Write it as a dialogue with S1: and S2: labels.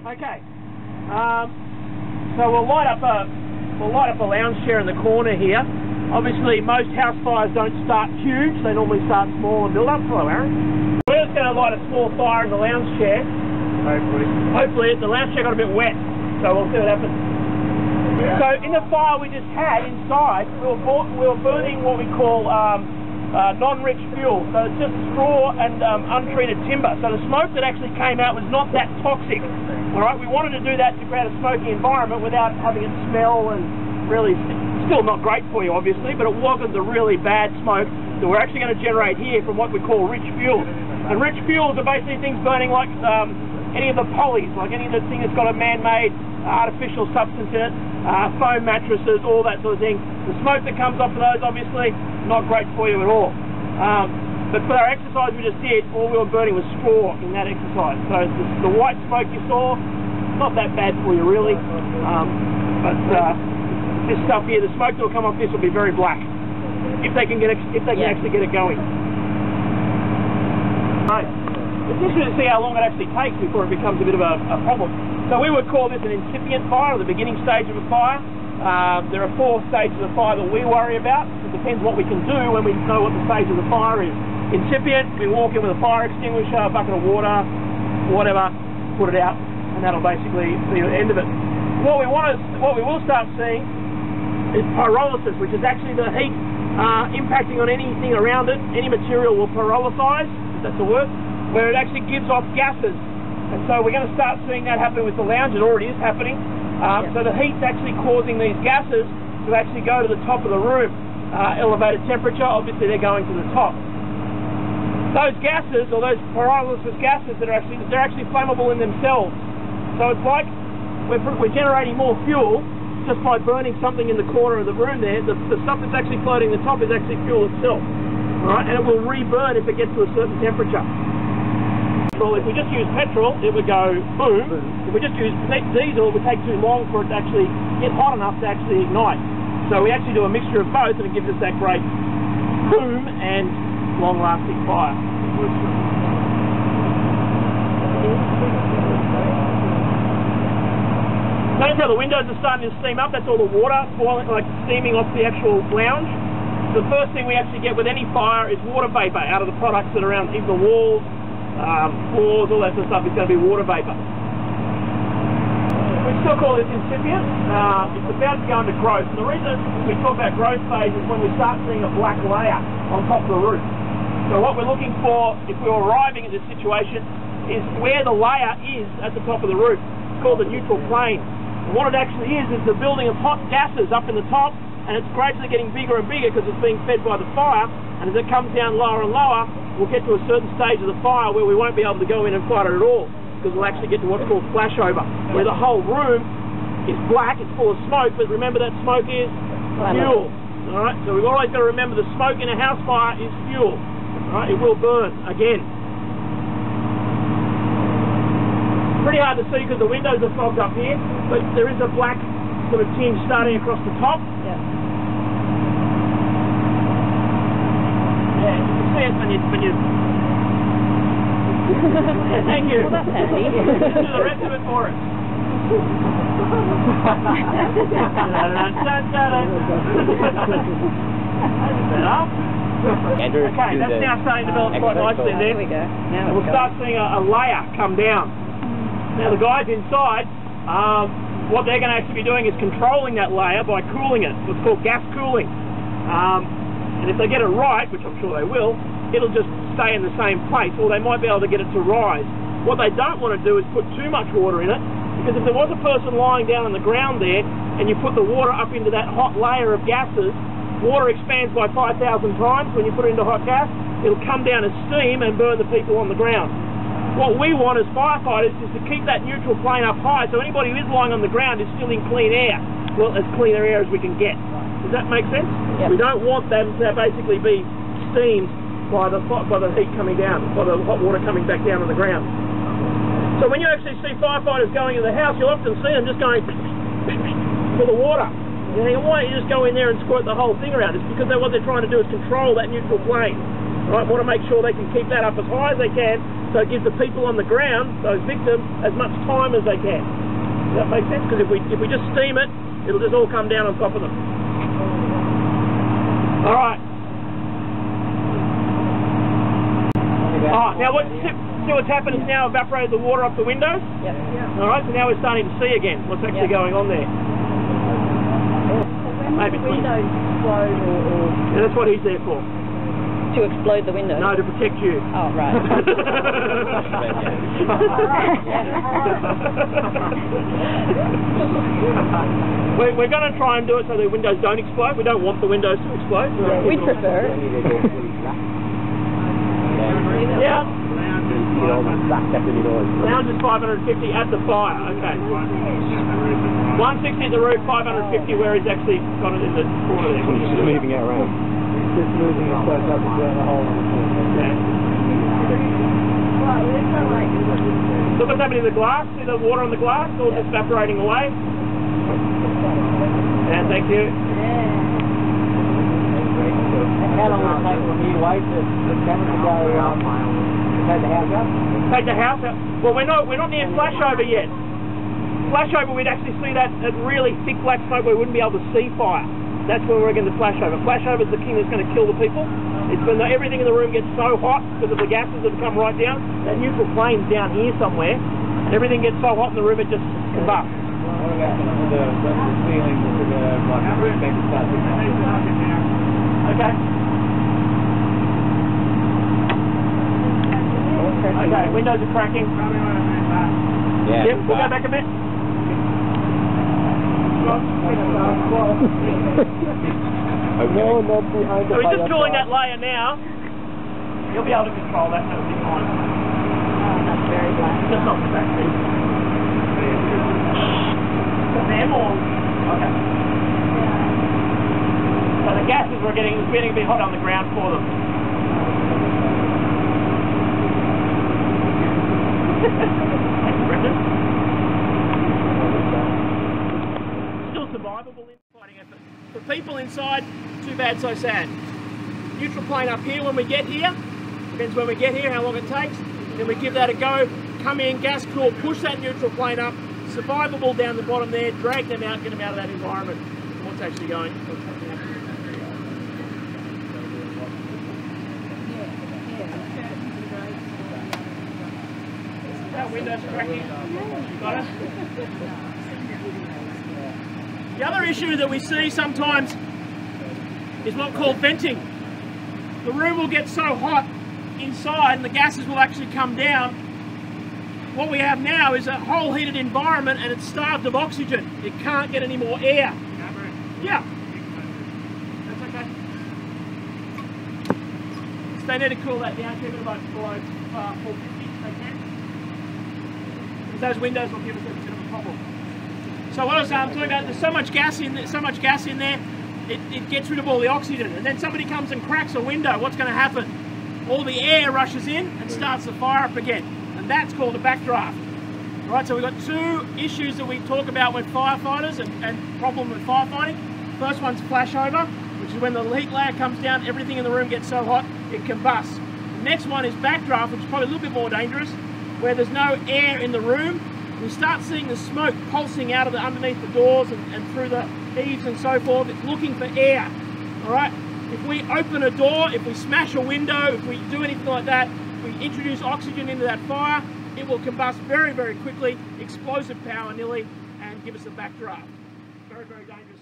S1: Okay. So we'll light up a lounge chair in the corner here. Obviously, most house fires don't start huge; they normally start small and build up. Hello, Aaron. We're just going to light a small fire in the lounge chair. Hopefully, the lounge chair got a bit wet, so we'll see what happens. Yeah. So in the fire we just had inside, we were burning what we call non-rich fuel. So it's just straw and untreated timber. So the smoke that actually came out was not that toxic. All right, we wanted to do that to create a smoky environment without having it smell and really, still not great for you obviously, but it wasn't the really bad smoke that we're actually going to generate here from what we call rich fuels. And rich fuels are basically things burning like any of the polys, like any of the thing that's got a man-made artificial substance in it, foam mattresses, all that sort of thing. The smoke that comes off of those obviously not great for you at all. But for our exercise we just did, all we were burning was straw in that exercise. So the white smoke you saw, not that bad for you really. But this stuff here, the smoke that will come off this will be very black if they can actually get it going. Right. It's interesting to see how long it actually takes before it becomes a bit of a problem. So we would call this an incipient fire, or the beginning stage of a fire. There are 4 stages of fire that we worry about. It depends what we can do when we know what the stage of the fire is. Incipient, we walk in with a fire extinguisher, a bucket of water, whatever, put it out, and that'll basically be the end of it. What we will start seeing is pyrolysis, which is actually the heat impacting on anything around it. Any material will pyrolysize, if that's a word, where it actually gives off gases. And so we're going to start seeing that happen with the lounge. It already is happening. So the heat's actually causing these gases to actually go to the top of the room. Elevated temperature, obviously they're going to the top. Those gases, or those pyrolysis gases, they're actually flammable in themselves. So it's like we're generating more fuel just by burning something in the corner of the room there. The stuff that's actually floating at the top is actually fuel itself. Right? And it will reburn if it gets to a certain temperature. If we just use petrol, it would go boom. If we just use diesel, it would take too long for it to actually get hot enough to actually ignite. So we actually do a mixture of both, and it gives us that great boom and long-lasting fire. Notice how the windows are starting to steam up. That's all the water boiling, like steaming off the actual lounge. The first thing we actually get with any fire is water vapor out of the products that are around, even the walls, floors, all that sort of stuff. Is going to be water vapor. We still call this incipient. It's about to go into growth. And the reason we talk about growth phase is when we start seeing a black layer on top of the roof. So what we're looking for, if we're arriving at this situation, is where the layer is at the top of the roof. It's called the neutral plane. And what it actually is the building of hot gases up in the top, and it's gradually getting bigger and bigger because it's being fed by the fire. And as it comes down lower and lower, we'll get to a certain stage of the fire where we won't be able to go in and fight it at all, because we'll actually get to what's called flashover, where the whole room is black, it's full of smoke, but remember that smoke is fuel. Alright, so we've always got to remember the smoke in a house fire is fuel. Alright, it will burn again. Pretty hard to see because the windows are fogged up here, but there is a black sort of tinge starting across the top. Yeah. Yeah, you can see it when you thank you.
S2: Well, that's handy.
S1: Do the rest of it for us.
S3: Andrew,
S1: okay, that's now starting to develop quite nicely there.
S2: There we go. Now
S1: we'll start seeing a layer come down. Now the guys inside, what they're going to actually be doing is controlling that layer by cooling it. What's called gas cooling. And if they get it right, which I'm sure they will, it'll just stay in the same place, or they might be able to get it to rise. What they don't want to do is put too much water in it, because if there was a person lying down on the ground there, and you put the water up into that hot layer of gases, water expands by 5,000 times when you put it into hot gas. It'll come down as steam and burn the people on the ground. What we want as firefighters is to keep that neutral plane up high, so anybody who is lying on the ground is still in clean air. Well, as clean air as we can get. Does that make sense? Yep. We don't want them to basically be steamed by the heat coming down, by the hot water coming back down on the ground. So when you actually see firefighters going in the house, you'll often see them just going for the water. You think, why don't you just go in there and squirt the whole thing around? It's because what they're trying to do is control that neutral plane. Right, want to make sure they can keep that up as high as they can, so it gives the people on the ground, those victims, as much time as they can. Does that make sense? Because if we just steam it, it'll just all come down on top of them. All right. Alright, now see what's happened is now evaporated the water off the windows?
S2: Yep.
S1: Alright, so now we're starting to see again what's actually going on there. Maybe
S2: the windows explode or...
S1: Yeah, that's what he's there for.
S2: To explode the windows?
S1: No, to protect you.
S2: Oh, right.
S1: We're going to try and do it so the windows don't explode. We don't want the windows to explode.
S2: We'd prefer it.
S1: Yeah. Lounge is 550 at the fire, okay. 160 at the roof, 550 where he's actually got it in the corner there.
S3: He's just moving it around. Just moving it close up and down the hole.
S1: Look what's happening in the glass. See the water on the glass? All just evaporating away. Yeah, thank you.
S3: How long will it take from you wait for the camera to go take the house out?
S1: Take the house out? Well, we're not near flashover yet. Flashover, we'd actually see that really thick black smoke where we wouldn't be able to see fire. That's where we're going to flashover. Flashover is the thing that's going to kill the people. It's when everything in the room gets so hot because of the gases that have come right down. That neutral plane's down here somewhere. And everything gets so hot in the room it just combusts.
S3: What about the ceiling to the roof maybe start to
S1: Okay. Okay, windows are cracking.
S3: Yeah.
S1: Yep, we'll go back a bit. So we're just drilling that layer now. You'll be able to control that, that'll be fine.
S2: That's very black.
S1: Just not the back there. Them or? Okay. So the gases were getting a bit hot on the ground for them. Thank you, Brendan. Still survivable in fighting effort. For people inside, too bad, so sad. Neutral plane up here when we get here. Depends when we get here, how long it takes. Then we give that a go. Come in, gas cool, push that neutral plane up. Survivable down the bottom there. Drag them out, get them out of that environment. What's actually going? That window's cracking. Got it? The other issue that we see sometimes is what's called venting. The room will get so hot inside and the gases will actually come down. What we have now is a whole heated environment and it's starved of oxygen. It can't get any more air. Yeah. That's okay. So they need to cool that down, keep it about below 450 if they can. Because those windows will give us a bit of a problem. So what I was talking about, there's so much gas in there, it gets rid of all the oxygen. And then somebody comes and cracks a window, what's going to happen? All the air rushes in and starts the fire up again. And that's called a backdraft. Right, so we've got two issues that we talk about with firefighters and problem with firefighting. First one's flashover, which is when the heat layer comes down, everything in the room gets so hot, it combusts. The next one is backdraft, which is probably a little bit more dangerous, where there's no air in the room. We start seeing the smoke pulsing out of underneath the doors and through the eaves and so forth. It's looking for air. All right. If we open a door, if we smash a window, if we do anything like that, we introduce oxygen into that fire, it will combust very, very quickly, explosive power nearly, and give us a backdraft. Very, very dangerous.